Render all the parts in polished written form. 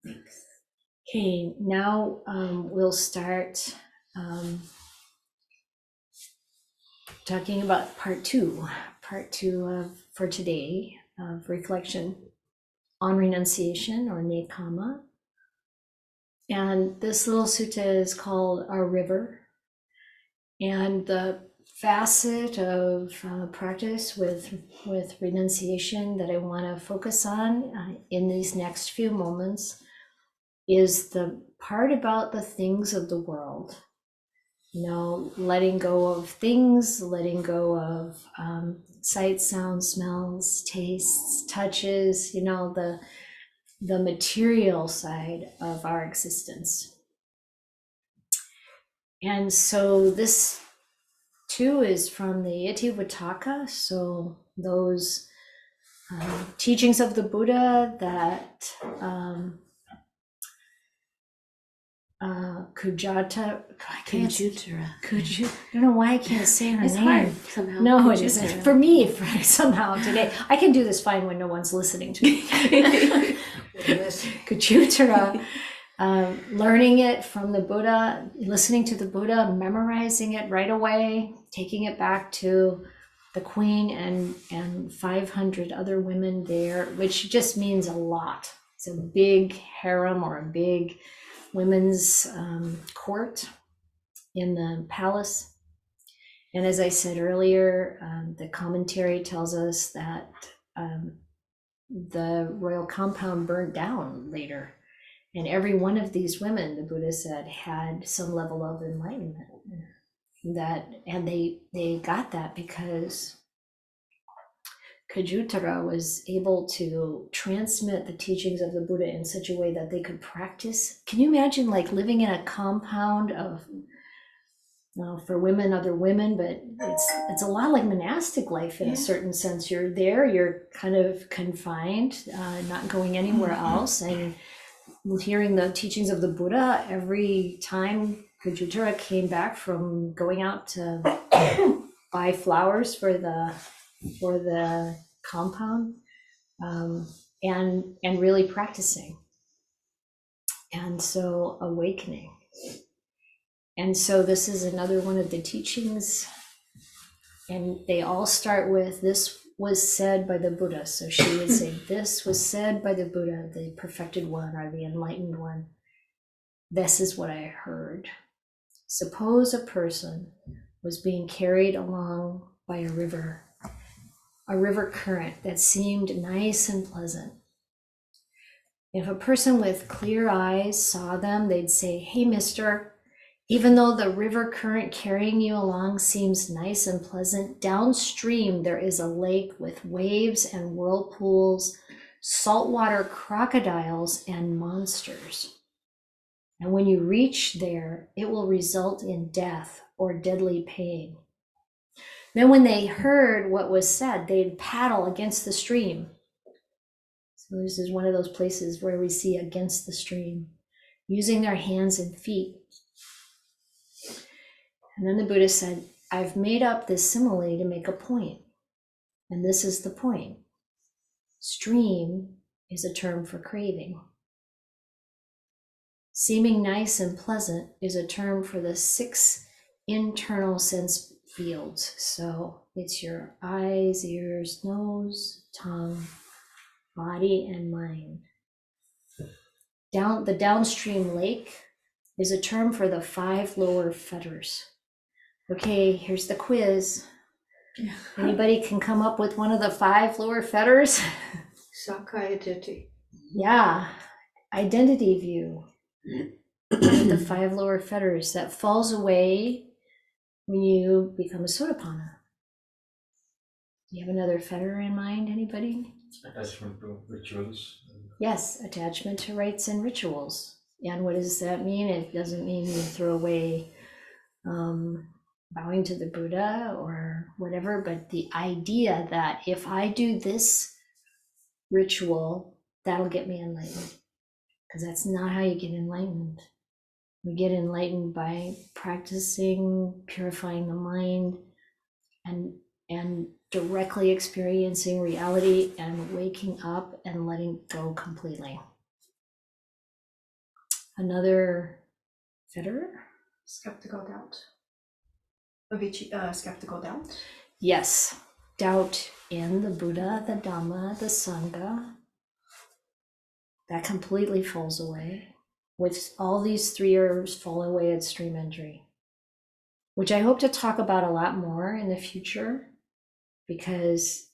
Thanks. Okay, now we'll start talking about part two for today of reflection on renunciation, or Nekkhama. And this little sutta is called Our River. And the facet of practice with renunciation that I want to focus on in these next few moments is the part about the things of the world. You know, letting go of things, letting go of sights, sounds, smells, tastes, touches, you know, the material side of our existence. And so this too is from the Itivuttaka, so those teachings of the Buddha that Kujata, I don't know why I can't say her It's name. hard somehow. No, it isn't. For me, somehow today. I can do this fine when no one's listening to me. Kuchutara, learning it from the Buddha, listening to the Buddha, memorizing it right away, taking it back to the queen and 500 other women there, which just means a lot. It's a big harem or a big women's court in the palace. And as I said earlier, the commentary tells us that the royal compound burned down later. And every one of these women, the Buddha said, had some level of enlightenment. And they got that because Kujutara was able to transmit the teachings of the Buddha in such a way that they could practice. Can you imagine like living in a compound of, well, for women, other women, but it's a lot like monastic life in a certain sense. You're there, you're kind of confined, not going anywhere else, and hearing the teachings of the Buddha every time Kujutara came back from going out to buy flowers for the compound, and really practicing, and so awakening. And so this is another one of the teachings, and they all start with, this was said by the Buddha. So she would say, this was said by the Buddha, the perfected one or the enlightened one. This is what I heard. Suppose a person was being carried along by a river current that seemed nice and pleasant. If a person with clear eyes saw them, they'd say, hey, mister, even though the river current carrying you along seems nice and pleasant, downstream there is a lake with waves and whirlpools, saltwater crocodiles, and monsters. And when you reach there, it will result in death or deadly pain. Then when they heard what was said, they'd paddle against the stream. So this is one of those places where we see against the stream, using their hands and feet. And then the Buddha said, I've made up this simile to make a point. And this is the point. Stream is a term for craving. Seeming nice and pleasant is a term for the 6 internal sense fields. So it's your eyes, ears, nose, tongue, body, and mind. The downstream lake is a term for the 5 lower fetters. Okay, here's the quiz. Anybody can come up with one of the 5 lower fetters? Sakayaditi. Yeah, identity view. One of the 5 lower fetters that falls away when you become a Sotapanna. Do you have another fetter in mind, anybody? Attachment to rituals. Yes, attachment to rites and rituals. And what does that mean? It doesn't mean you throw away bowing to the Buddha or whatever, but the idea that if I do this ritual, that'll get me enlightened. Because that's not how you get enlightened. We get enlightened by practicing, purifying the mind, and directly experiencing reality and waking up and letting go completely. another fetter. Skeptical doubt. Skeptical doubt. Yes, doubt in the Buddha, the Dhamma, the Sangha. That completely falls away. With all these three errors fall away at stream entry, which I hope to talk about a lot more in the future, because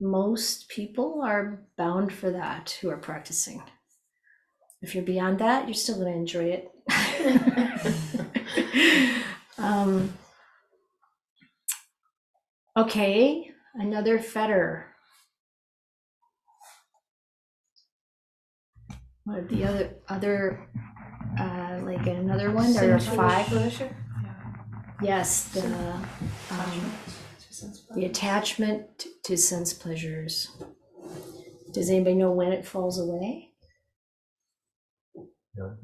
most people are bound for that who are practicing. If you're beyond that, you're still going to enjoy it. Okay, another fetter. What are the other like another one? There are five. Pleasure. Yes, the attachment to sense pleasures. Does anybody know when it falls away? Yeah.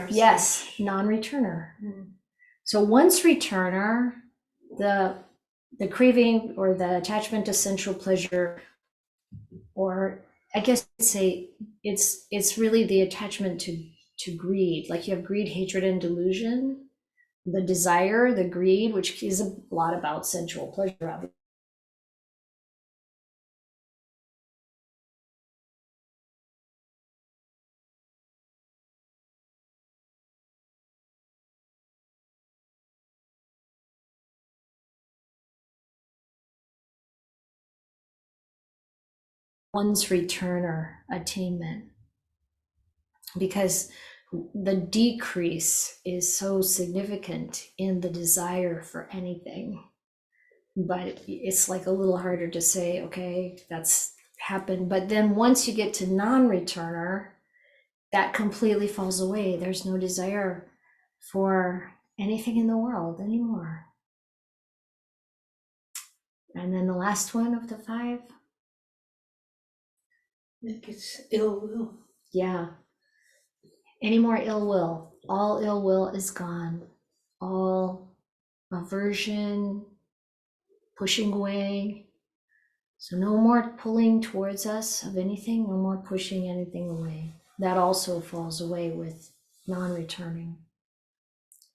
Yes, non-returner. So once returner, the craving or the attachment to sensual pleasure, or I guess I'd say it's really the attachment to greed. Like you have greed, hatred, and delusion. The desire, the greed, which is a lot about sensual pleasure, obviously. One's returner attainment, because the decrease is so significant in the desire for anything, but it's like a little harder to say, okay, that's happened. But then once you get to non-returner, that completely falls away. There's no desire for anything in the world anymore. And then the last one of the five. Like it's ill will. Yeah. Any more ill will? All ill will is gone. All aversion, pushing away. So no more pulling towards us of anything, no more pushing anything away. That also falls away with non-returning.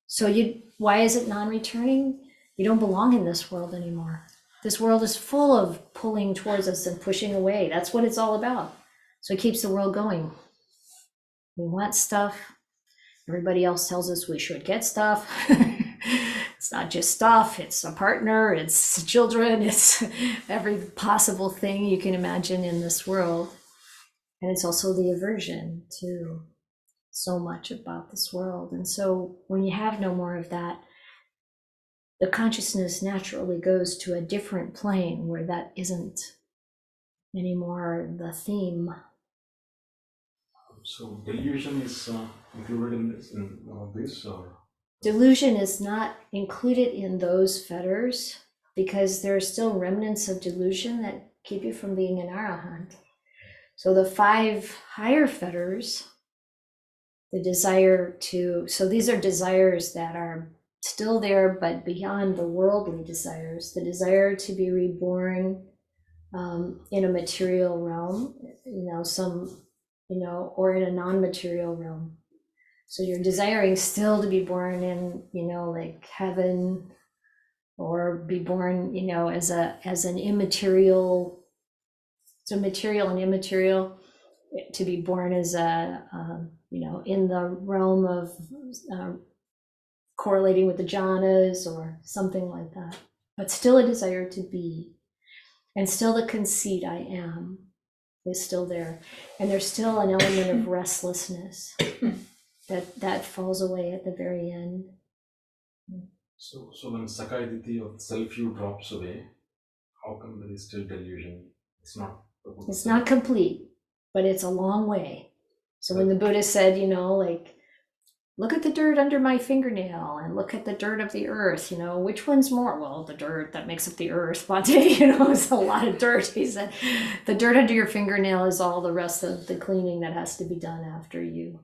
So why is it non-returning? You don't belong in this world anymore. This world is full of pulling towards us and pushing away. That's what it's all about. So it keeps the world going. We want stuff. Everybody else tells us we should get stuff. It's not just stuff, it's a partner, it's children, it's every possible thing you can imagine in this world. And it's also the aversion to so much about this world. And so when you have no more of that, the consciousness naturally goes to a different plane where that isn't anymore the theme. So delusion is included in this, or? Delusion is not included in those fetters because there are still remnants of delusion that keep you from being an arahant. So the five higher fetters, the desire to, so these are desires that are still there, but beyond the worldly desires, the desire to be reborn in a material realm, or in a non-material realm. So you're desiring still to be born in, like heaven, or be born, as an immaterial, so material and immaterial, to be born as in the realm of correlating with the jhanas or something like that. But still a desire to be, and still the conceit I am is still there. And there's still an element of restlessness that falls away at the very end. So when Sakayaditi of self-view drops away, how come there is still delusion? It's not complete, but it's a long way. So when the Buddha said, look at the dirt under my fingernail and look at the dirt of the earth, which one's more? Well, the dirt that makes up the earth, but it's a lot of dirt. He said, the dirt under your fingernail is all the rest of the cleaning that has to be done after you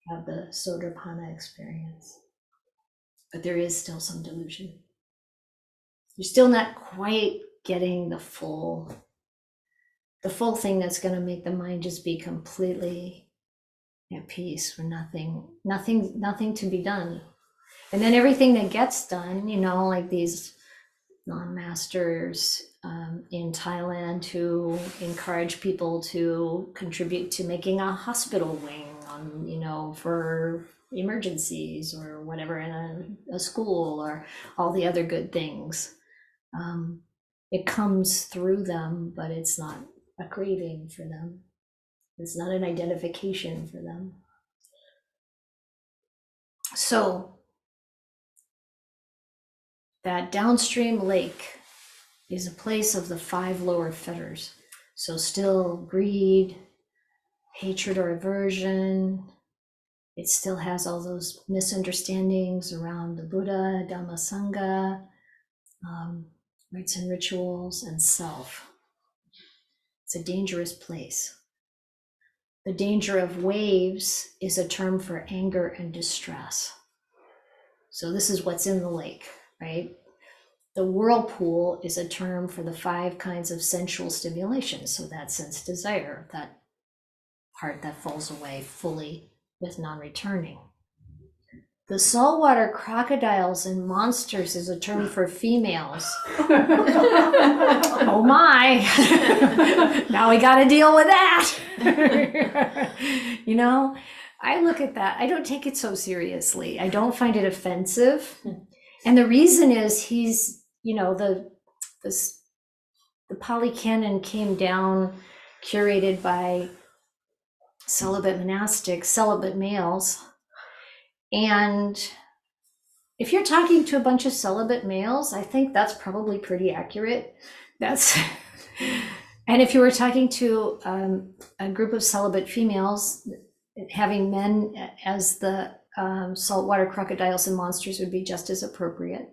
have the Sodrapana experience. But there is still some delusion. You're still not quite getting the full thing that's going to make the mind just be completely at peace, with nothing to be done. And then everything that gets done, like these non-masters in Thailand who encourage people to contribute to making a hospital wing on, for emergencies or whatever in a school, or all the other good things. It comes through them, but it's not a craving for them. It's not an identification for them. So that downstream lake is a place of the 5 lower fetters. So still greed, hatred or aversion. It still has all those misunderstandings around the Buddha, Dhamma, Sangha, rites and rituals, and self. It's a dangerous place. The danger of waves is a term for anger and distress. So this is what's in the lake, right? The whirlpool is a term for the 5 kinds of sensual stimulation. So that sense desire, that part that falls away fully with non-returning. The saltwater crocodiles and monsters is a term for females. Oh my, now we got to deal with that. I look at that, I don't take it so seriously. I don't find it offensive. And the reason is he's, the Pali Canon came down curated by celibate monastics, celibate males. And if you're talking to a bunch of celibate males, I think that's probably pretty accurate. And if you were talking to a group of celibate females, having men as the saltwater crocodiles and monsters would be just as appropriate.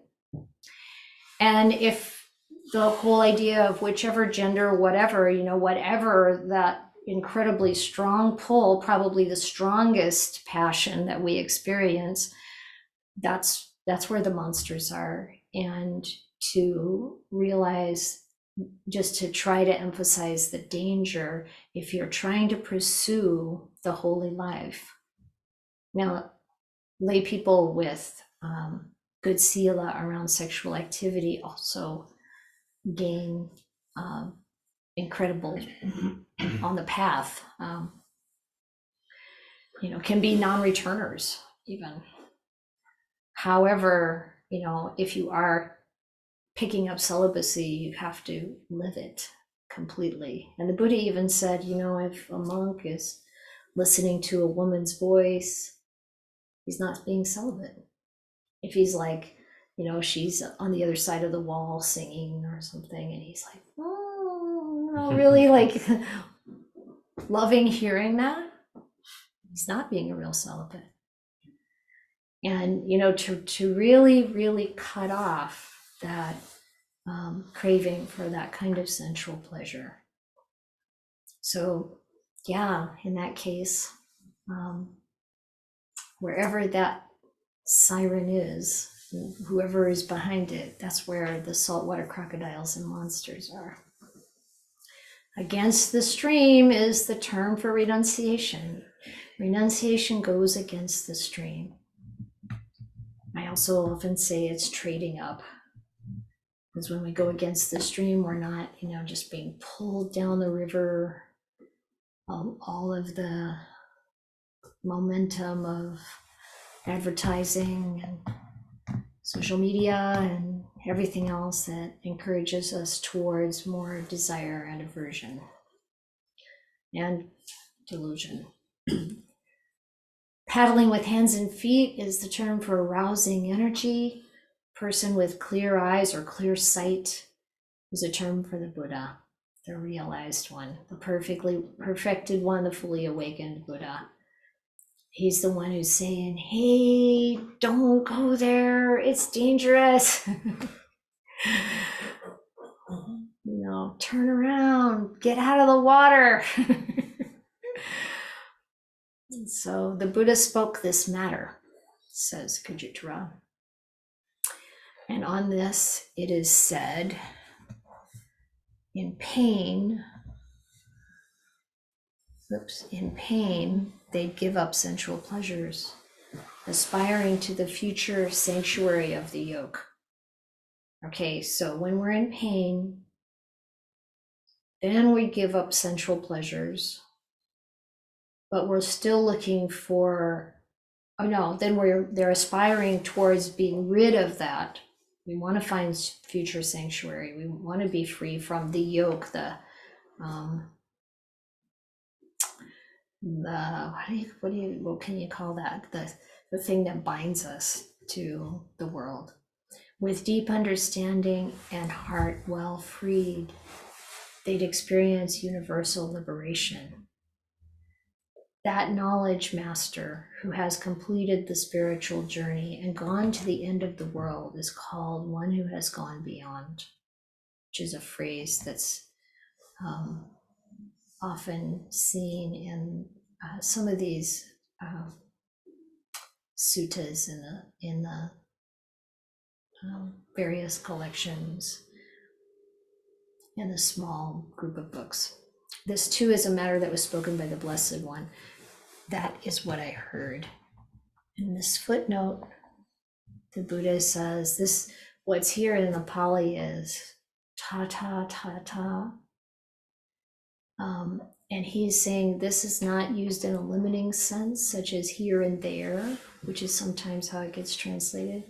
And if the whole idea of whichever gender, whatever, whatever that incredibly strong pull, probably the strongest passion that we experience, that's where the monsters are. And to realize, just to try to emphasize the danger if you're trying to pursue the holy life. Now, lay people with good sila around sexual activity also gain incredible on the path, can be non-returners even. However, if you are picking up celibacy, you have to live it completely. And the Buddha even said, if a monk is listening to a woman's voice, he's not being celibate. If he's like, she's on the other side of the wall singing or something, and he's like, really like loving hearing that, he's not being a real celibate. And, to really, really cut off that craving for that kind of sensual pleasure. So, yeah, in that case, wherever that siren is, whoever is behind it, that's where the saltwater crocodiles and monsters are. Against the stream is the term for renunciation. Renunciation goes against the stream. I also often say it's trading up. Because when we go against the stream, we're not, just being pulled down the river. All of the momentum of advertising and social media and everything else that encourages us towards more desire and aversion and delusion. Paddling with hands and feet is the term for arousing energy. Person with clear eyes or clear sight is a term for the Buddha, the realized one, the perfectly perfected one, the fully awakened Buddha. He's the one who's saying, hey, don't go there, it's dangerous. Turn around, get out of the water. So the Buddha spoke this matter, says Kajitra. And on this it is said, in pain, in pain, they'd give up sensual pleasures, aspiring to the future sanctuary of the yoke. Okay, so when we're in pain, then we give up sensual pleasures, but we're still looking for, they're aspiring towards being rid of that. We want to find future sanctuary. We want to be free from the yoke, what can you call that? The thing that binds us to the world. With deep understanding and heart well freed, they'd experience universal liberation. That knowledge master who has completed the spiritual journey and gone to the end of the world is called one who has gone beyond, which is a phrase that's often seen in some of these suttas in the various collections in a small group of books. This too is a matter that was spoken by the Blessed One. That is what I heard. In this footnote, the Buddha says this, what's here in the Pali is ta ta ta ta. And he's saying this is not used in a limiting sense, such as here and there, which is sometimes how it gets translated,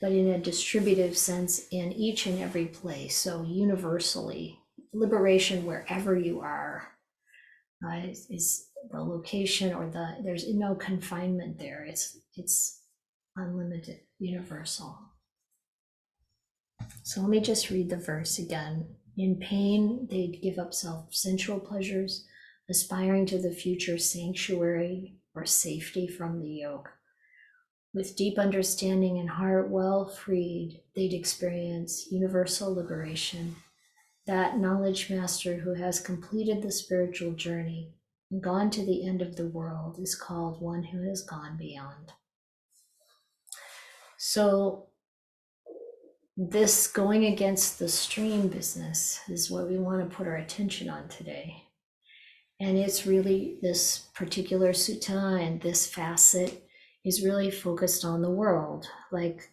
but in a distributive sense in each and every place. So universally, liberation wherever you are is the location, or there's no confinement there. It's unlimited, universal. So let me just read the verse again. In pain, they'd give up sensual pleasures, aspiring to the future sanctuary or safety from the yoke. With deep understanding and heart well freed, they'd experience universal liberation. That knowledge master who has completed the spiritual journey and gone to the end of the world is called one who has gone beyond. So this going against the stream business is what we want to put our attention on today. And it's really, this particular sutta and this facet is really focused on the world. Like,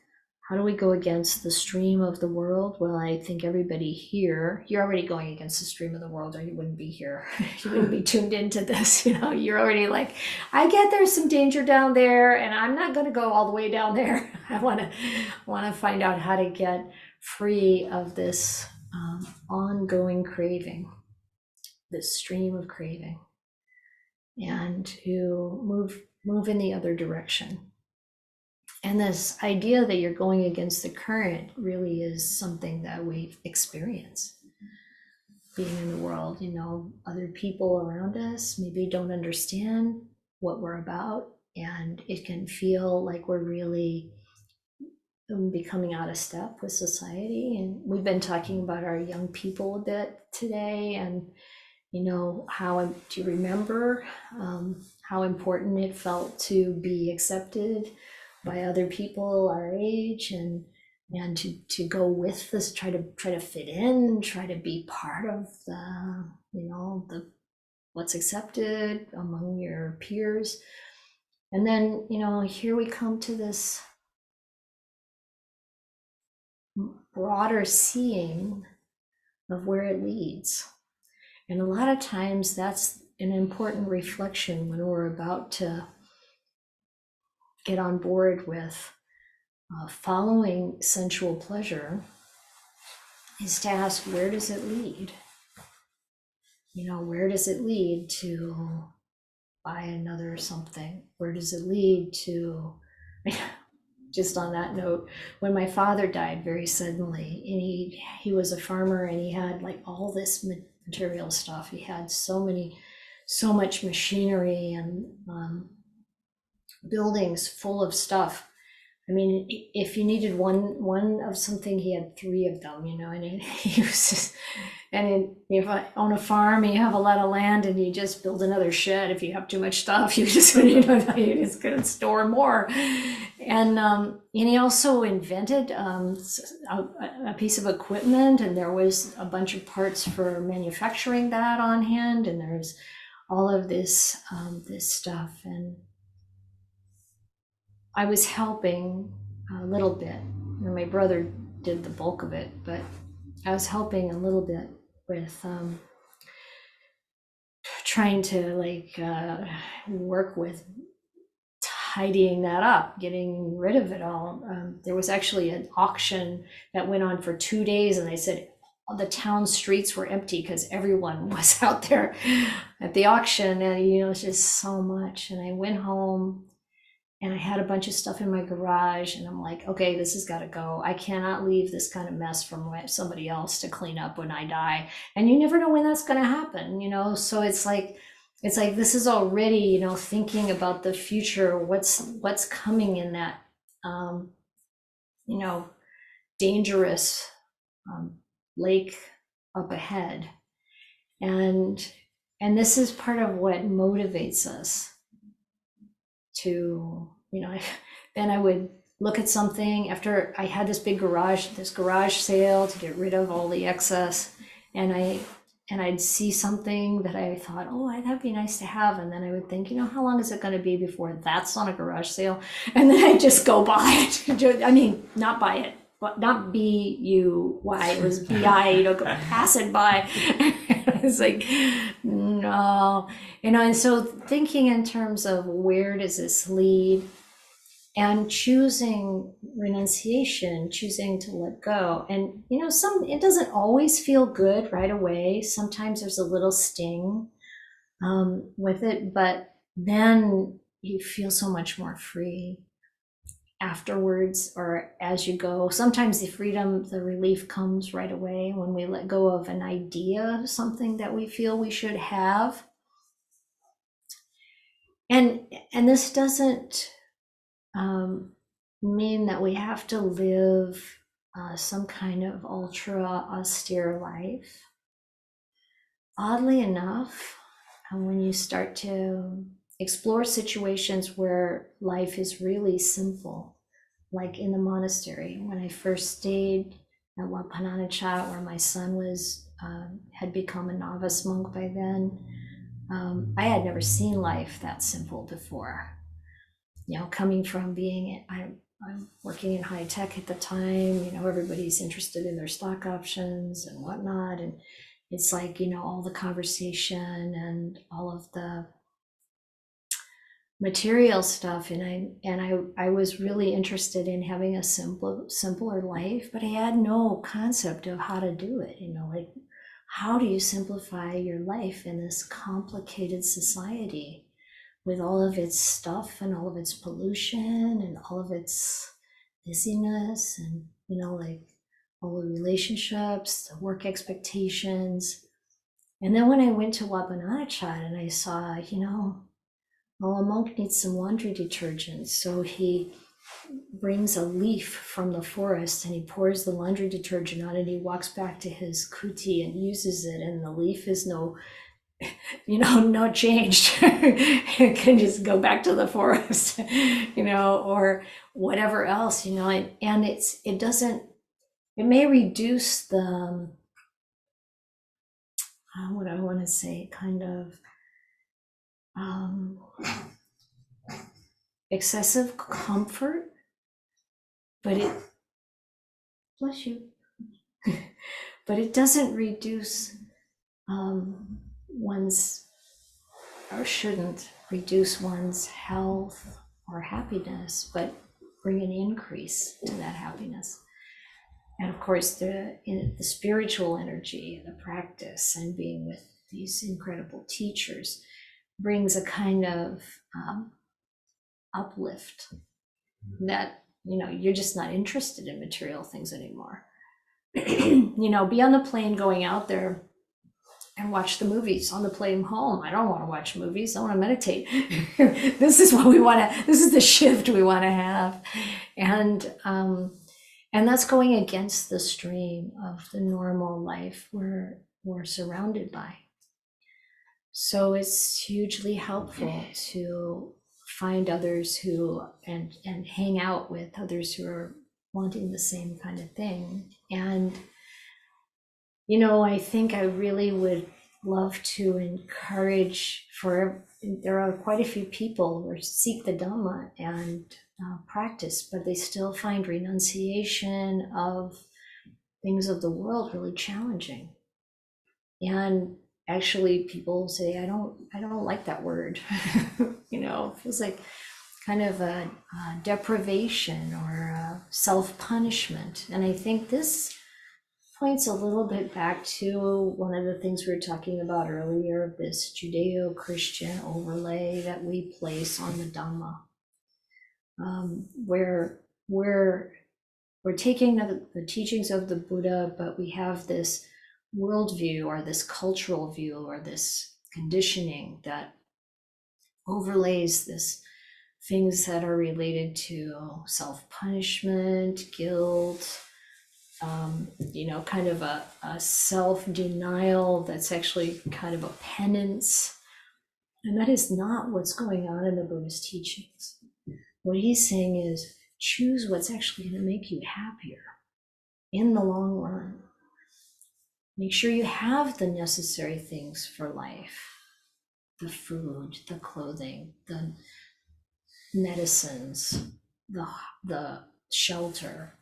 how do we go against the stream of the world? Well, I think everybody here, you're already going against the stream of the world, or you wouldn't be here. You wouldn't be tuned into this. You're already like, I get there's some danger down there, and I'm not going to go all the way down there. I want to find out how to get free of this ongoing craving, this stream of craving, and to move in the other direction. And this idea that you're going against the current really is something that we experience being in the world. Other people around us maybe don't understand what we're about, and it can feel like we're really becoming out of step with society. And we've been talking about our young people a bit today, and how, do you remember how important it felt to be accepted by other people our age, and to go with this, try to fit in, try to be part of the what's accepted among your peers. And then here we come to this broader seeing of where it leads. And a lot of times that's an important reflection when we're about to get on board with following sensual pleasure, is to ask, where does it lead? Where does it lead to buy another something? Where does it lead to, just on that note, when my father died very suddenly, and he was a farmer, and he had like all this material stuff. He had so much machinery and buildings full of stuff. I mean, if you needed one of something, he had three of them, and he was just, if I own a farm, you have a lot of land, and you just build another shed. If you have too much stuff, you just you just gonna store more. And he also invented a piece of equipment, and there was a bunch of parts for manufacturing that on hand, and there's all of this this stuff. And I was helping a little bit. My brother did the bulk of it, but I was helping a little bit with trying to like work with tidying that up, getting rid of it all. There was actually an auction that went on for 2 days, and they said the town streets were empty because everyone was out there at the auction, and you know, it's just so much. And I went home and I had a bunch of stuff in my garage, and I'm like, okay, this has got to go. I cannot leave this kind of mess for somebody else to clean up when I die. And you never know when that's going to happen, you know? So it's like this is already, you know, thinking about the future, what's coming in that, you know, dangerous lake up ahead. And this is part of what motivates us to, you know, then I would look at something after I had this garage sale to get rid of all the excess, and I'd see something that I thought, oh, that'd be nice to have, and then I would think, you know, how long is it going to be before that's on a garage sale? And then I'd just go buy it. I mean, not buy it, but not B-U-Y, it was B-I, you know, pass it by. It's like, no, you know. And so thinking in terms of where does this lead, and choosing renunciation, choosing to let go. And you know, it doesn't always feel good right away. Sometimes there's a little sting with it, but then you feel so much more free afterwards or as you go. Sometimes the freedom, the relief comes right away when we let go of an idea of something that we feel we should have. And this doesn't mean that we have to live some kind of ultra austere life. Oddly enough, when you start to explore situations where life is really simple, like in the monastery, when I first stayed at Wat Pah Nanachat, where my son was had become a novice monk by then, I had never seen life that simple before. You know, coming from being, I'm working in high tech at the time, you know, everybody's interested in their stock options and whatnot. And it's like, you know, all the conversation and all of the material stuff. And I was really interested in having a simpler life, but I had no concept of how to do it. You know, like, how do you simplify your life in this complicated society with all of its stuff and all of its pollution and all of its busyness and, you know, like all the relationships, the work expectations. And then when I went to Wat Pah Nanachat and I saw, you know, well, a monk needs some laundry detergent. So he brings a leaf from the forest and he pours the laundry detergent on it. And he walks back to his kuti and uses it. And the leaf is no changed. It can just go back to the forest, you know, or whatever else, you know. And it may reduce the, what I want to say, kind of excessive comfort, but bless you, but it doesn't reduce shouldn't reduce one's health or happiness, but bring an increase to that happiness. And of course, the spiritual energy, the practice, and being with these incredible teachers brings a kind of uplift that, you know, you're just not interested in material things anymore. You know, be on the plane going out there and watch the movies on the plane home. I don't want to watch movies. I want to meditate. This is what we want to, this is the shift we want to have. And that's going against the stream of the normal life we're surrounded by. So it's hugely helpful to find others and hang out with others who are wanting the same kind of thing. And, you know, I think I really would love to encourage there are quite a few people who seek the Dhamma and practice, but they still find renunciation of things of the world really challenging. And actually people say, I don't like that word. It feels like kind of a deprivation or a self-punishment. And I think this points a little bit back to one of the things we were talking about earlier, this Judeo-Christian overlay that we place on the Dhamma, where we're taking the teachings of the Buddha, but we have this worldview or this cultural view or this conditioning that overlays this things that are related to self-punishment, guilt, kind of a self-denial that's actually kind of a penance. And that is not what's going on in the Buddhist teachings. What he's saying is choose what's actually going to make you happier in the long run. Make sure you have the necessary things for life, the food, the clothing, the medicines, the shelter.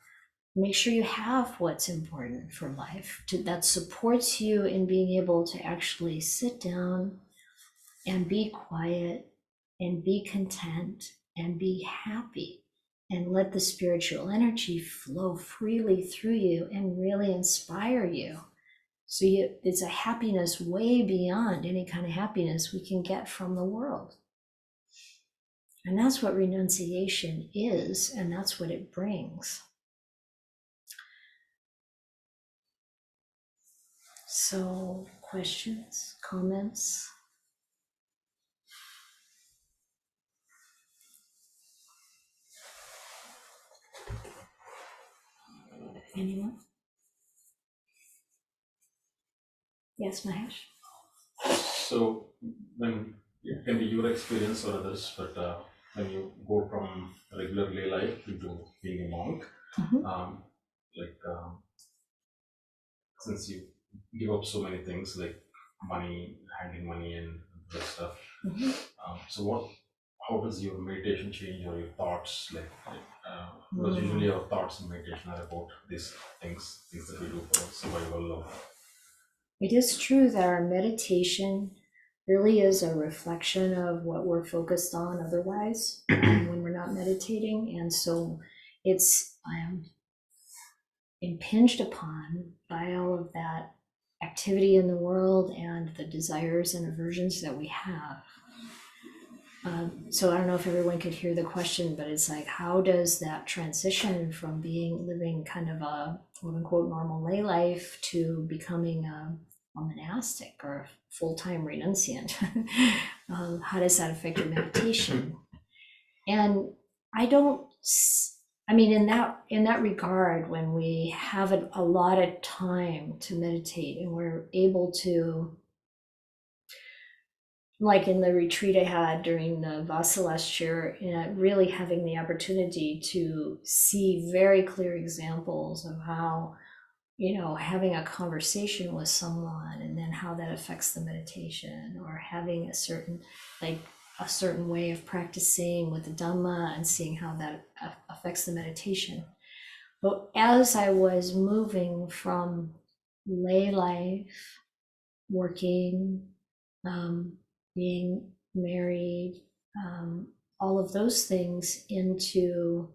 Make sure you have what's important for life that supports you in being able to actually sit down and be quiet and be content and be happy and let the spiritual energy flow freely through you and really inspire you. So it's a happiness way beyond any kind of happiness we can get from the world. And that's what renunciation is, and that's what it brings. So, questions, comments? Anyone? Yes, Mahesh? So when it can be your experience or others, but when you go from regular lay life into being a monk, since you give up so many things like money, handling money and that stuff, so how does your meditation change or your thoughts? Because usually our thoughts in meditation are about these things that we do for survival. It is true that our meditation really is a reflection of what we're focused on otherwise when we're not meditating. And so it's impinged upon by all of that activity in the world and the desires and aversions that we have. So I don't know if everyone could hear the question, but it's like, how does that transition from living kind of a quote unquote normal lay life to becoming a monastic or a full-time renunciant? How does that affect your meditation? And in that regard, when we have a lot of time to meditate and we're able to, like in the retreat I had during the Vasa last year, really having the opportunity to see very clear examples of how, having a conversation with someone and then how that affects the meditation, or having a certain way of practicing with the Dhamma and seeing how that affects the meditation. But as I was moving from lay life, working, being married, all of those things into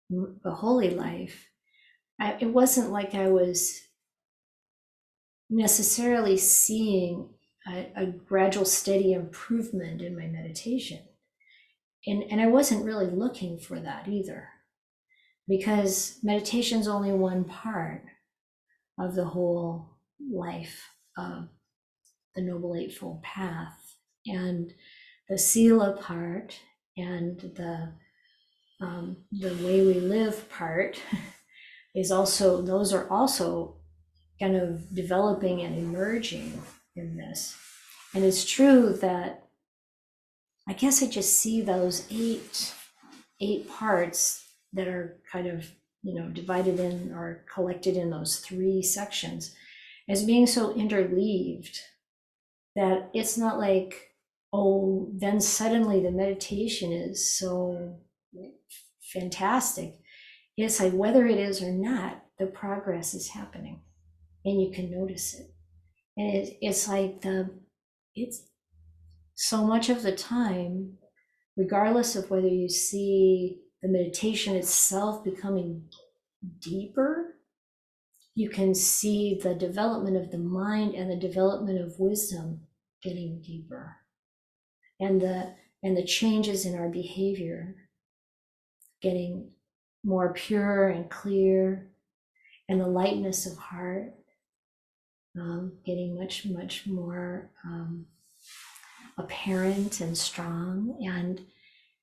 the holy life, it wasn't like I was necessarily seeing a gradual, steady improvement in my meditation. And I wasn't really looking for that either, because meditation is only one part of the whole life of the Noble Eightfold Path. And the Sila part and the way we live part those are also kind of developing and emerging in this. And it's true that I guess I just see those eight parts that are kind of, divided in or collected in those three sections as being so interleaved that it's not like, oh, then suddenly the meditation is so fantastic. It's like whether it is or not, the progress is happening and you can notice it. And it's like it's so much of the time, regardless of whether you see the meditation itself becoming deeper, you can see the development of the mind and the development of wisdom getting deeper, and the changes in our behavior getting more pure and clear, and the lightness of heart getting much, much more apparent and strong. And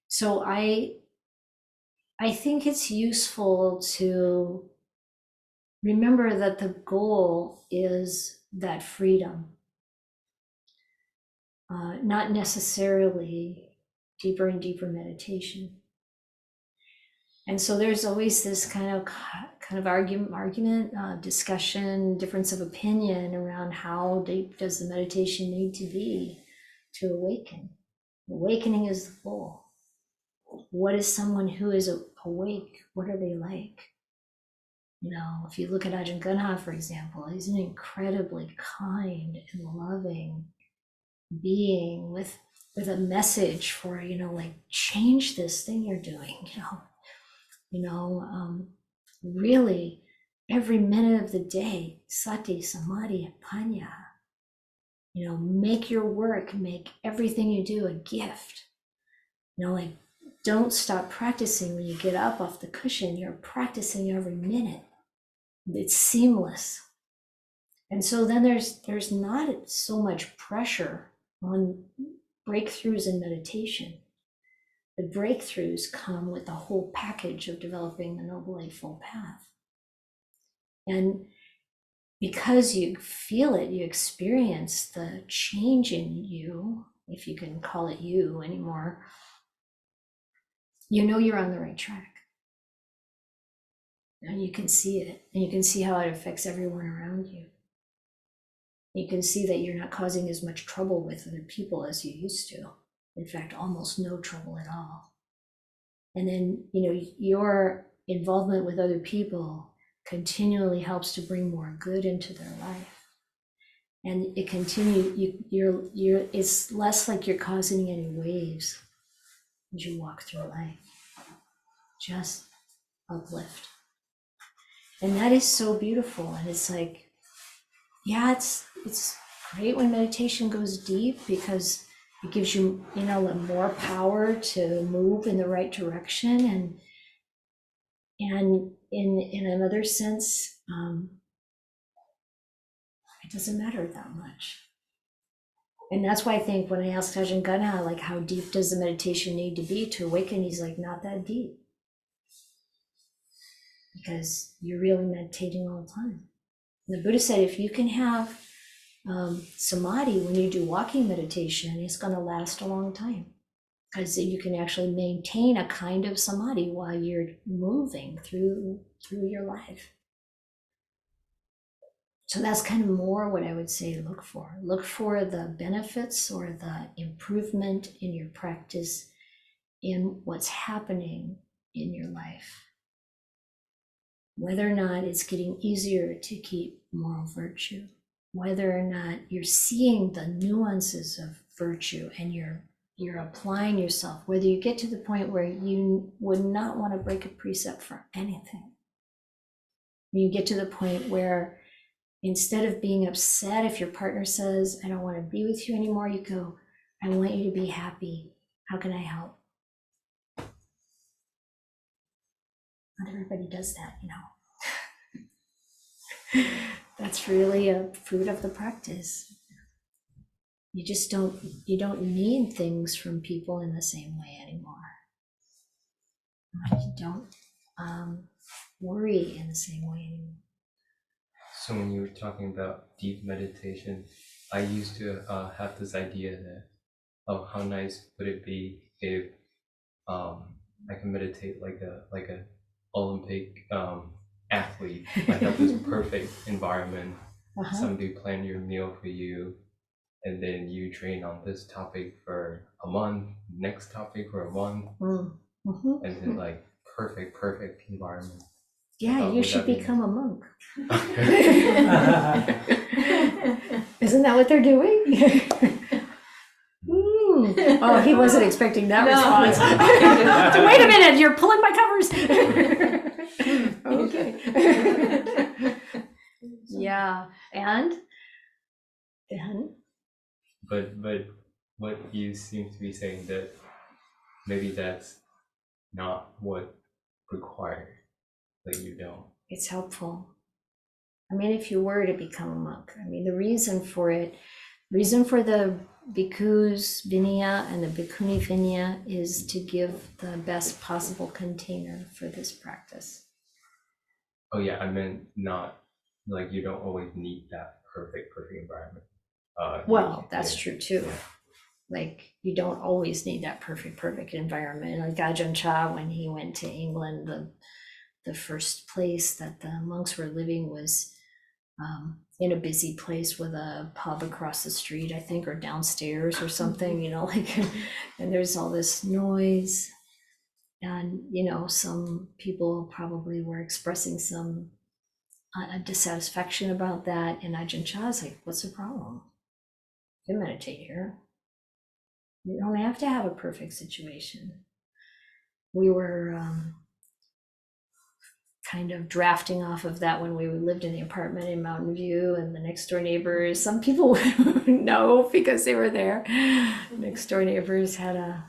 so I think it's useful to remember that the goal is that freedom, not necessarily deeper and deeper meditation. And so there's always this kind of argument, discussion, difference of opinion around how deep does the meditation need to be to awaken. Awakening is the goal. What is someone who is awake? What are they like? You know, if you look at Ajahn Gunha, for example, he's an incredibly kind and loving being with a message for, like, change this thing you're doing, really every minute of the day, sati, samadhi, panya, make your work, make everything you do a gift. Like, don't stop practicing when you get up off the cushion. You're practicing every minute. It's seamless. And so then there's not so much pressure on breakthroughs in meditation. The breakthroughs come with the whole package of developing the Noble Eightfold Path. And because you feel it, you experience the change in you, if you can call it you anymore, you're on the right track. And you can see it, and you can see how it affects everyone around you. You can see that you're not causing as much trouble with other people as you used to. In fact, almost no trouble at all. And then, your involvement with other people continually helps to bring more good into their life. And it it's less like you're causing any waves as you walk through life. Just uplift. And that is so beautiful. And it's like, yeah, it's great when meditation goes deep, because it gives you, more power to move in the right direction. And in another sense, it doesn't matter that much. And that's why I think when I asked Ajahn Gunha, like, how deep does the meditation need to be to awaken? He's like, not that deep. Because you're really meditating all the time. And the Buddha said, if you can have samadhi when you do walking meditation, it's going to last a long time, because you can actually maintain a kind of samadhi while you're moving through your life. So that's kind of more what I would say look for. Look for the benefits or the improvement in your practice in what's happening in your life. Whether or not it's getting easier to keep moral virtue, whether or not you're seeing the nuances of virtue and you're applying yourself, whether you get to the point where you would not want to break a precept for anything. You get to the point where instead of being upset if your partner says, I don't want to be with you anymore, you go, I want you to be happy. How can I help? Not everybody does that, That's really a fruit of the practice. You just don't need things from people in the same way anymore. You don't worry in the same way anymore. So when you were talking about deep meditation, I used to have this idea that, oh, how nice would it be if I can meditate like a Olympic athlete. I have this perfect environment somebody plan your meal for you, and then you train on this topic for a month, next topic for a month, and then like perfect environment. Yeah, you Would should that be become a monk. nice? Isn't that what they're doing? Oh, he wasn't expecting that No. response. Wait a minute, you're pulling my covers. Okay. Yeah, and then But what you seem to be saying that maybe that's not what required, that you don't. it's helpful. I mean, if you were to become a monk, I mean, the reason for the bhikkhus vinaya and the bhikkhuni vinaya is to give the best possible container for this practice. Oh yeah, I meant not like you don't always need that perfect environment. Well, that's true too. Yeah. Like, you don't always need that perfect environment. Like Ajahn Chah, when he went to England, the first place that the monks were living was in a busy place with a pub across the street, I think, or downstairs or something, like, and there's all this noise. And, some people probably were expressing some dissatisfaction about that. And Ajahn Chah's like, what's the problem? You can meditate here. You don't have to have a perfect situation. We were kind of drafting off of that when we lived in the apartment in Mountain View, and the next door neighbors, some people know because they were there. Next door neighbors had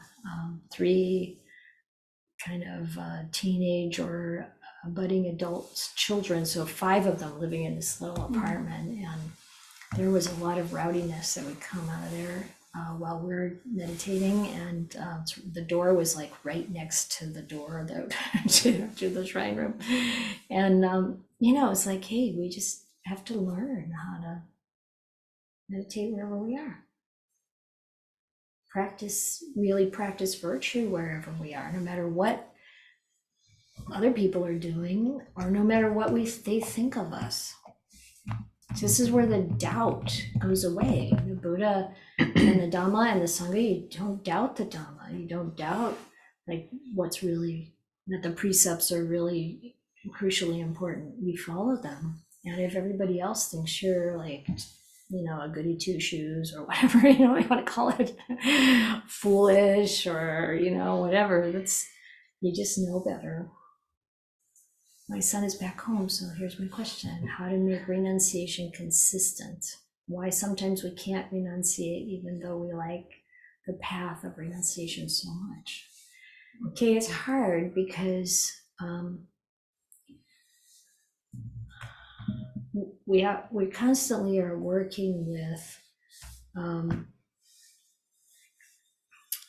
3 kind of teenage or budding adult children, so 5 of them living in this little apartment, and there was a lot of rowdiness that would come out of there while we were meditating, and the door was like right next to the door to the shrine room, and it's like, hey, we just have to learn how to meditate wherever we are. Really practice virtue wherever we are, no matter what other people are doing, or no matter what they think of us. This is where the doubt goes away. The Buddha and the Dhamma and the Sangha, you don't doubt the Dhamma. You don't doubt like what's really, that the precepts are really crucially important. You follow them. And if everybody else thinks you're like, a goody two shoes or whatever, you want to call it, foolish or, whatever, you just know better. My son is back home, so here's my question. How to make renunciation consistent? Why sometimes we can't renunciate even though we like the path of renunciation so much? Okay, it's hard because we constantly are working with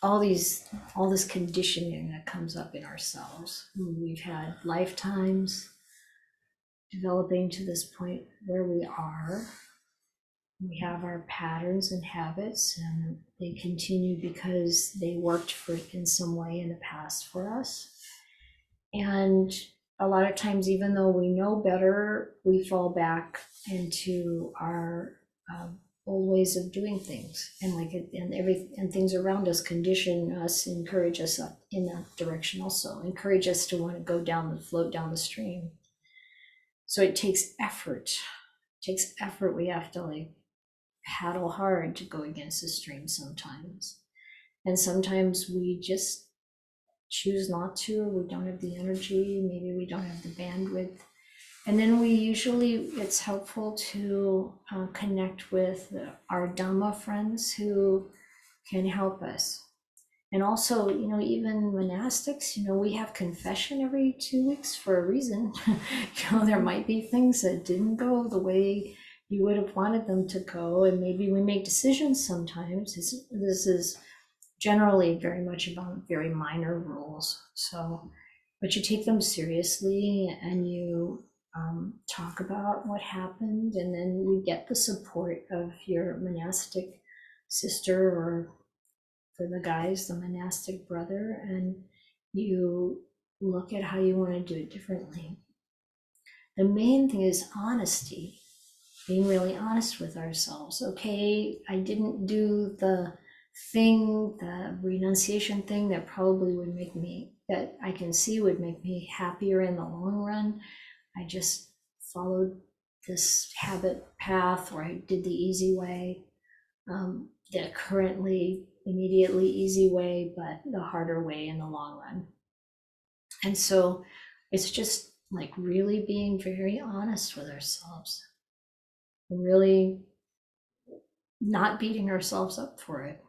all this conditioning that comes up in ourselves. We've had lifetimes developing to this point where we are. We have our patterns and habits, and they continue because they worked in some way in the past for us. And a lot of times, even though we know better, we fall back into our old ways of doing things, and and things around us condition us, encourage us up in that direction, also encourage us to want to go float down the stream. So it takes effort. We have to paddle hard to go against the stream sometimes, and sometimes we just choose not to, or we don't have the energy, maybe we don't have the bandwidth. And then it's helpful to connect with our Dhamma friends who can help us. And also, even monastics, we have confession every 2 weeks for a reason. There might be things that didn't go the way you would have wanted them to go, and maybe we make decisions sometimes. This is generally very much about very minor rules. But you take them seriously, and you talk about what happened, and then you get the support of your monastic sister, or for the guys, the monastic brother, and you look at how you want to do it differently. The main thing is honesty. being really honest with ourselves. Okay, I didn't do the thing, the renunciation thing that probably would make me, that I can see would make me happier in the long run. I just followed this habit path, or I did the easy way, the currently immediately easy way, but the harder way in the long run. And so it's just like really being very honest with ourselves, and really not beating ourselves up for it,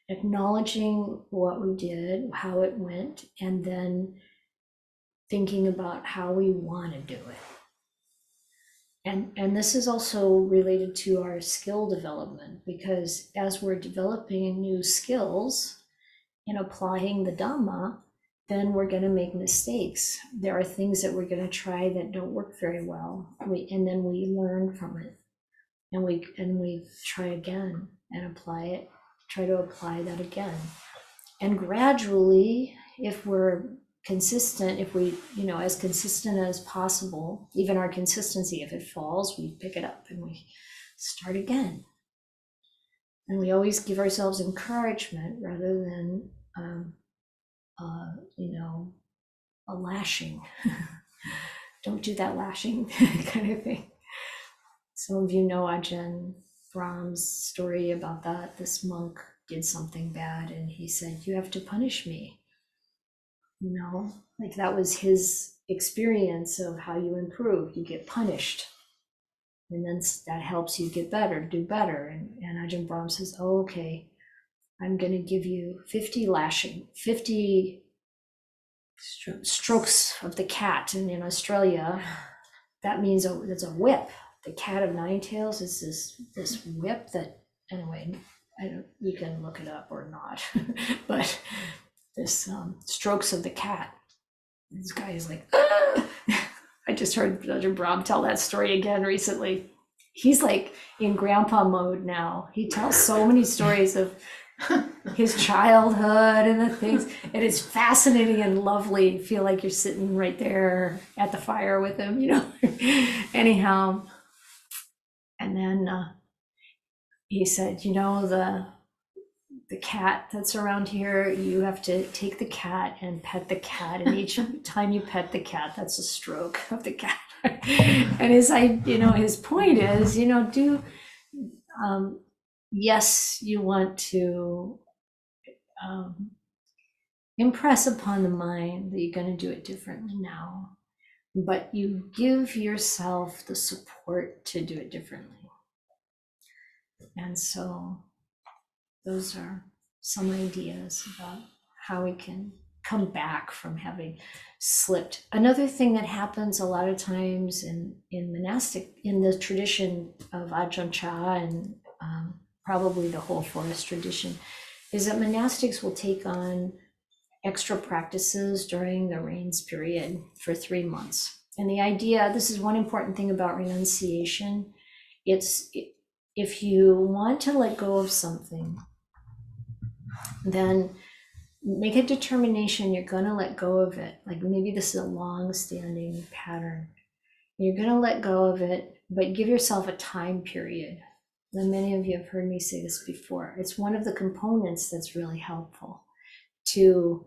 acknowledging what we did, how it went, and then thinking about how we want to do it. And this is also related to our skill development, because as we're developing new skills and applying the Dhamma, then we're going to make mistakes. There are things that we're going to try that don't work very well. And then we learn from it. And we try again and apply it, try to apply that again. And gradually, if we're consistent, if we, as consistent as possible, even our consistency, if it falls, we pick it up and we start again. And we always give ourselves encouragement rather than, a lashing. Don't do that lashing kind of thing. Some of you know Ajahn Brahm's story about that. This monk did something bad and he said, "You have to punish me." Like that was his experience of how you improve. You get punished. And then that helps you get better, do better. And Ajahn Brahm says, "Oh, okay, I'm going to give you 50 strokes of the cat." And in Australia, that means it's a whip. The cat of nine tails is this whip that, anyway, you can look it up or not, but this strokes of the cat. This guy is like, "Ah!" I just heard Ajahn Brahm tell that story again recently. He's like in grandpa mode now. He tells so many stories of his childhood and the things, and it's fascinating and lovely. You feel like you're sitting right there at the fire with him, Anyhow, and then he said, the cat that's around here, you have to take the cat and pet the cat, and each time you pet the cat, that's a stroke of the cat. And his point is, yes, you want to impress upon the mind that you're going to do it differently now, but you give yourself the support to do it differently. And so those are some ideas about how we can come back from having slipped. Another thing that happens a lot of times in the tradition of Ajahn Chah and probably the whole forest tradition, is that monastics will take on extra practices during the rains period for 3 months. And the idea, this is one important thing about renunciation, if you want to let go of something, then make a determination you're going to let go of it. Like maybe this is a long-standing pattern. You're going to let go of it, but give yourself a time period. And many of you have heard me say this before. It's one of the components that's really helpful to,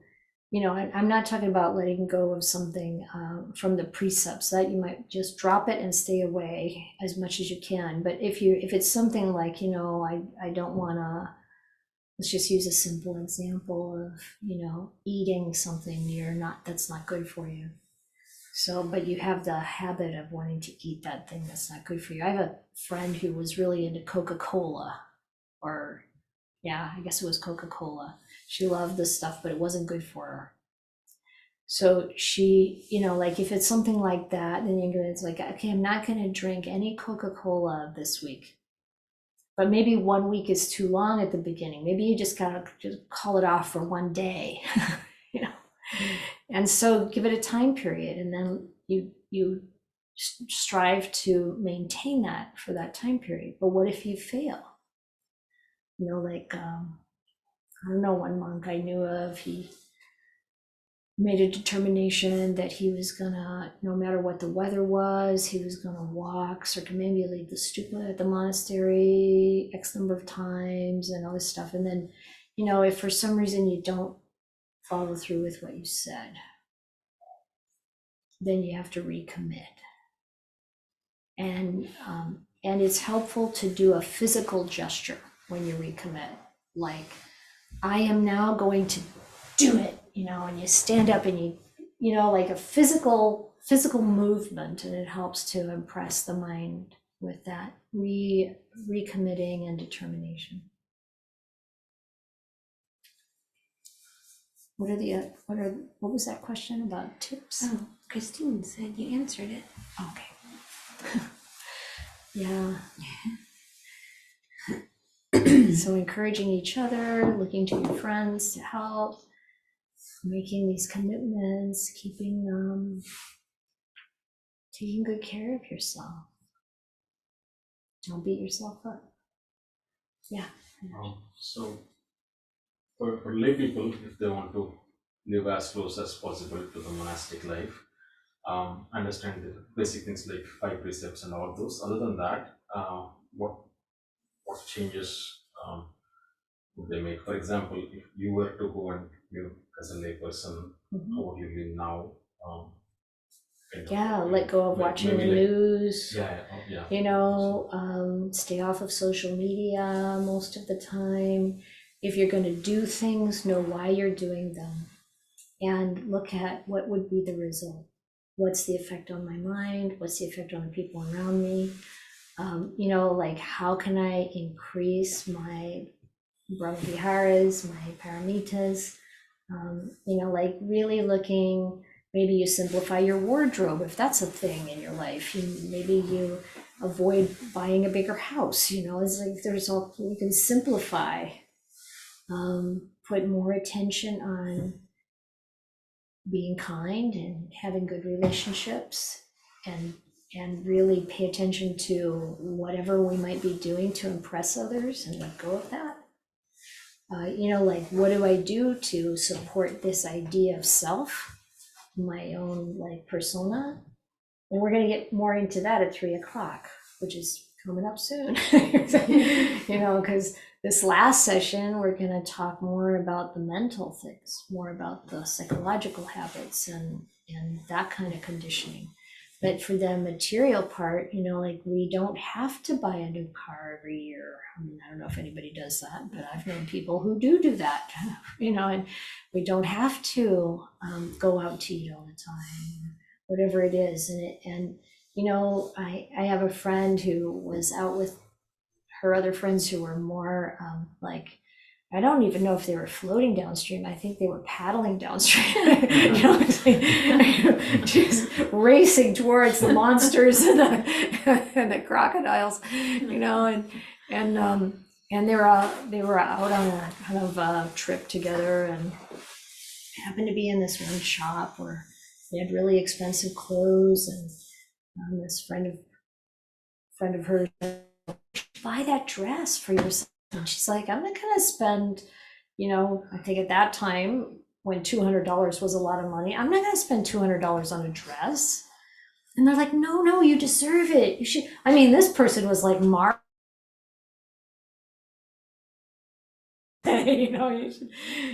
I'm not talking about letting go of something from the precepts, that you might just drop it and stay away as much as you can. But if it's something like, I don't want to, let's just use a simple example of, eating something that's not good for you. So, but you have the habit of wanting to eat that thing that's not good for you. I have a friend who was really into Coca-Cola, I guess it was Coca-Cola. She loved this stuff, but it wasn't good for her. So she, like if it's something like that, then it's like, okay, I'm not going to drink any Coca-Cola this week. But maybe 1 week is too long at the beginning. Maybe you just gotta just call it off for one day, And so give it a time period, and then you strive to maintain that for that time period. But what if you fail? I don't know, one monk I knew of, he made a determination that he was gonna, no matter what the weather was, he was gonna walk, circumambulate the stupa at the monastery X number of times and all this stuff. And then, if for some reason you don't follow through with what you said, then you have to recommit. And it's helpful to do a physical gesture when you recommit, like, I am now going to do it, and you stand up and like a physical movement, and it helps to impress the mind with that recommitting and determination. What was that question about tips? Oh, Christine said you answered it. Okay. Yeah. So encouraging each other, looking to your friends to help, making these commitments, taking good care of yourself. Don't beat yourself up. Yeah. So for lay people, if they want to live as close as possible to the monastic life, understand the basic things like 5 precepts and all those. Other than that, what changes would they make? For example, if you were to go and live as a lay person, how would you live now? Let go of watching the news. Yeah. Stay off of social media most of the time. If you're going to do things, know why you're doing them, and look at what would be the result. What's the effect on my mind? What's the effect on the people around me? How can I increase my Brahma Viharas, my Paramitas? Really looking. Maybe you simplify your wardrobe if that's a thing in your life. Maybe you avoid buying a bigger house. It's like you can simplify. Put more attention on being kind and having good relationships, and really pay attention to whatever we might be doing to impress others and let go of that. What do I do to support this idea of self, my own persona? And we're going to get more into that at 3:00, which is coming up soon. Because this last session, we're going to talk more about the mental things, more about the psychological habits and that kind of conditioning. But for the material part, we don't have to buy a new car every year. I don't know if anybody does that, but I've known people who do that, and we don't have to go out to eat all the time, whatever it is. I have a friend who was out with her other friends who were more I don't even know if they were floating downstream. I think they were paddling downstream. Just racing towards the monsters and the crocodiles, and they were out on a kind of a trip together, and happened to be in this one shop where they had really expensive clothes, and this friend of hers, buy that dress for yourself. And she's like, I'm not gonna spend, I think at that time when $200 was a lot of money, I'm not gonna spend $200 on a dress. And they're like, no, you deserve it. You should. This person was like,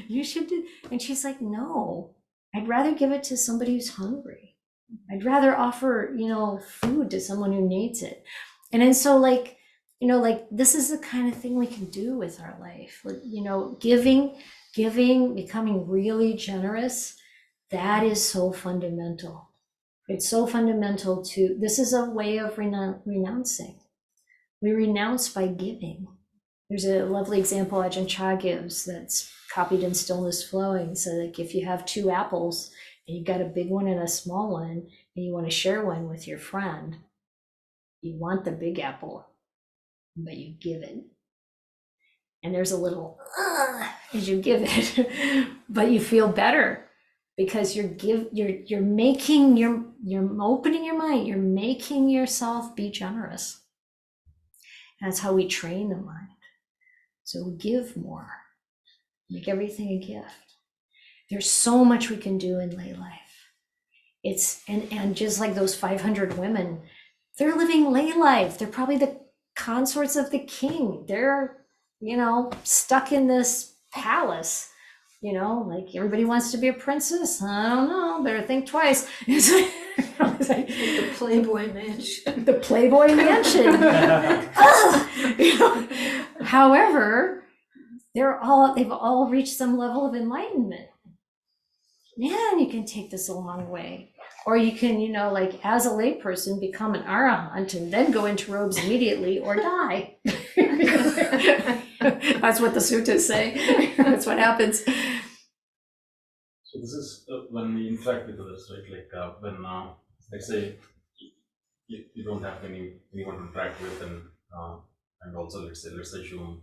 you should do. And she's like, no, I'd rather give it to somebody who's hungry. I'd rather offer, food to someone who needs it. And then so this is the kind of thing we can do with our life. Giving, becoming really generous, that is so fundamental. It's so fundamental this is a way of renouncing. We renounce by giving. There's a lovely example Ajahn Chah gives that's copied in Stillness Flowing. So if you have 2 apples and you've got a big one and a small one, and you want to share one with your friend, you want the big apple, but you give it. And there's a little as you give it, but you feel better because you're opening your mind, you're making yourself be generous. That's how we train the mind. So we give more, make everything a gift. There's so much we can do in lay life. It's, and just like those 500 women, they're living lay life. They're probably the consorts of the king. They're, you know, stuck in this palace, you know, like everybody wants to be a princess. I don't know, better think twice. It's like, The Playboy Mansion. the Playboy Mansion. Ugh! You know? However, they've all reached some level of enlightenment. Man, you can take this a long way. Or you can, you know, like as a layperson, become an arahant and then go into robes immediately or die. That's what the suttas say. That's what happens. So this is when we interact with others, right? Like when, let's say, you don't have anyone to interact with, and also let's assume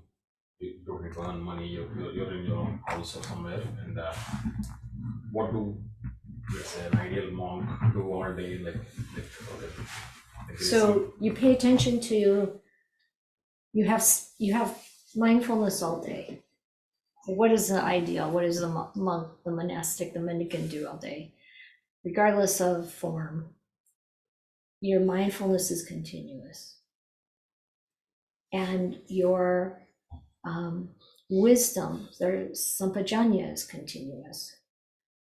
you don't need to earn money. You're in your own house or somewhere, and what do, let's say, an ideal monk do all day? Like okay. Like So you pay attention to, you have mindfulness all day. What is the ideal? What is the monk, the monastic, the mendicant do all day? Regardless of form, your mindfulness is continuous. And your wisdom, their sampajanya is continuous.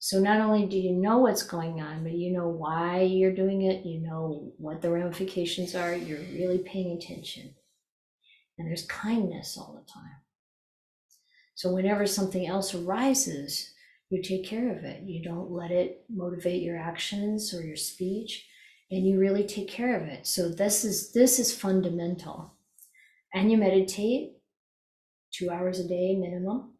So not only do you know what's going on, but you know why you're doing it, you know what the ramifications are, you're really paying attention. And there's kindness all the time. So whenever something else arises, you take care of it. You don't let it motivate your actions or your speech, and you really take care of it. So this is fundamental. And you meditate 2 hours a day minimum.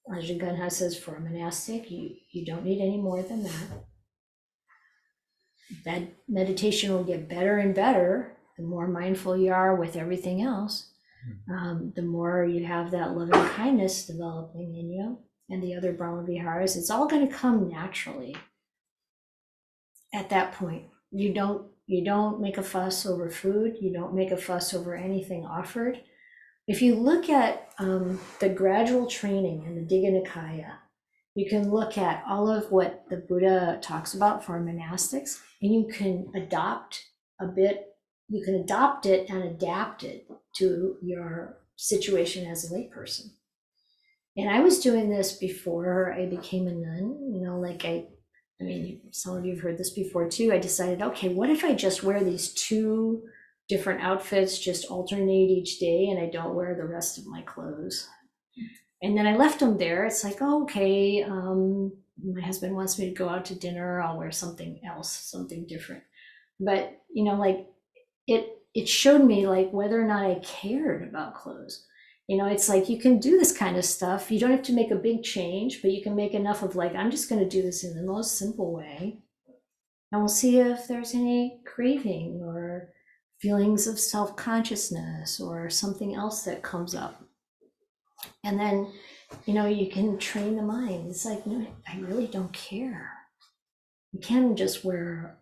Ajahn Gunha says for a monastic, you don't need any more than that. That meditation will get better and better the more mindful you are with everything else. The more you have that loving kindness developing in you and the other Brahma Viharas, it's all going to come naturally. At that point, you don't make a fuss over food. You don't make a fuss over anything offered. If you look at the gradual training in the Digha Nikaya, you can look at all of what the Buddha talks about for monastics, and you can adopt a bit. You can adopt it and adapt it to your situation as a layperson. And I was doing this before I became a nun, you know, like I mean, some of you have heard this before too. I decided, okay, what if I just wear these 2 different outfits, just alternate each day, and I don't wear the rest of my clothes? And then I left them there. It's like, oh, okay, my husband wants me to go out to dinner, I'll wear something else, something different. But, you know, like, it showed me like whether or not I cared about clothes. You know, it's like you can do this kind of stuff. You don't have to make a big change, but you can make enough of like, I'm just going to do this in the most simple way. And we'll see if there's any craving or feelings of self-consciousness or something else that comes up. And then, you know, you can train the mind. It's like, no, I really don't care. You can just wear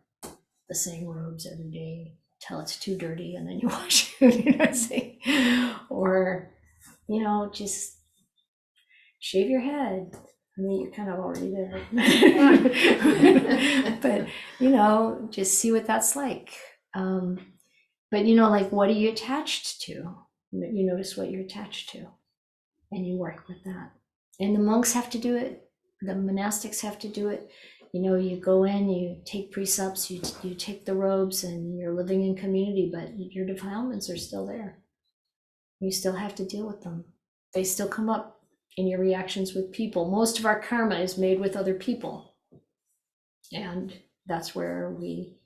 the same robes every day till it's too dirty and then you wash it, you know what I'm saying? Or, you know, just shave your head. I mean, you're kind of already there. But, you know, just see what that's like. But, you know, like, what are you attached to? You notice what you're attached to and you work with that. And the monks have to do it. The monastics have to do it. You know, you go in, you take precepts, you take the robes, and you're living in community, but your defilements are still there. You still have to deal with them. They still come up in your reactions with people. Most of our karma is made with other people. And that's where we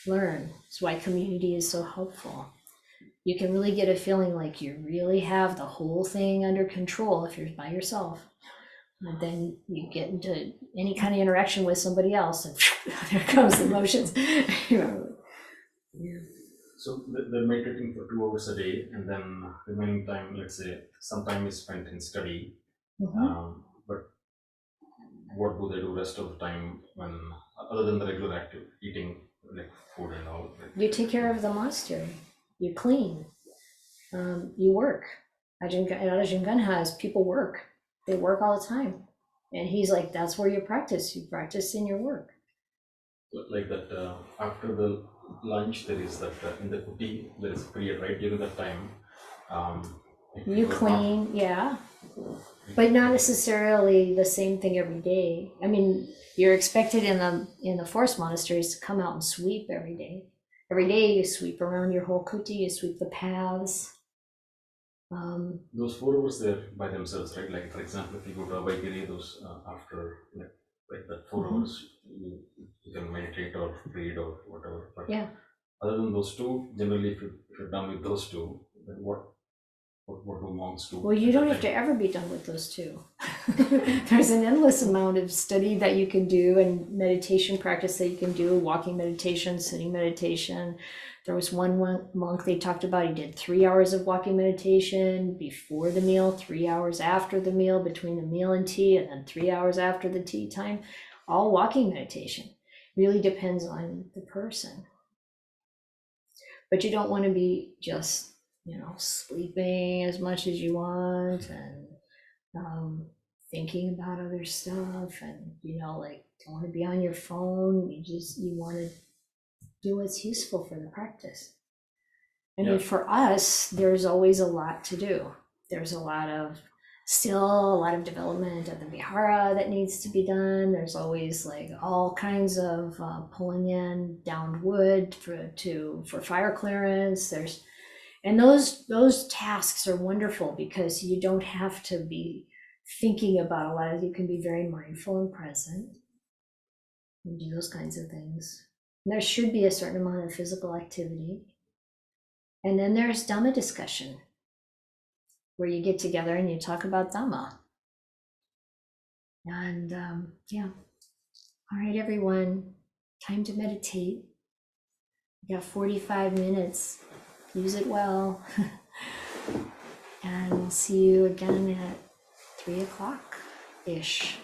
learn. That's why community is so helpful. You can really get a feeling like you really have the whole thing under control if you're by yourself. And then you get into any kind of interaction with somebody else, and there comes the emotions. You know. Yeah. So they're meditating for 2 hours a day, and then remaining time, let's say, some time is spent in study. But what do they do rest of the time when, other than the regular active eating, like food and all? You take care of the monastery. You clean. You work. Ajahn Gunha has people work. They work all the time. And he's like, that's where you practice in your work. Like that, after the lunch, there is that, in the kuti, there is a period, right? During that time, if You are not- clean, yeah, but not necessarily the same thing every day. I mean, you're expected in the forest monasteries to come out and sweep every day. Every day you sweep around your whole kuti, you sweep the paths. Those 4 hours they're by themselves, right? Like for example, if you go to Abhaigiri, those after like that 4 Mhm. hours, you can meditate or read or whatever. But Yeah. other than those 2, generally, if you're done with those 2, then what do monks do? Well, you don't have to ever be done with those 2. There's an endless amount of study that you can do and meditation practice that you can do, walking meditation, sitting meditation. There was one monk they talked about, he did 3 hours of walking meditation before the meal, 3 hours after the meal, between the meal and tea, and then 3 hours after the tea time, all walking meditation. Really depends on the person. But you don't want to be just, sleeping as much as you want and thinking about other stuff and, like, don't want to be on your phone. You want to do what's useful for the practice. I mean, for us, there's always a lot to do. There's still a lot of development at the Vihara that needs to be done. There's always like all kinds of pulling in downed wood for fire clearance. And those tasks are wonderful because you don't have to be thinking about a lot. You can be very mindful and present and do those kinds of things. There should be a certain amount of physical activity. And then there's Dhamma discussion, where you get together and you talk about Dhamma. And all right, everyone, time to meditate. You got 45 minutes. Use it well. And see you again at 3 o'clock-ish.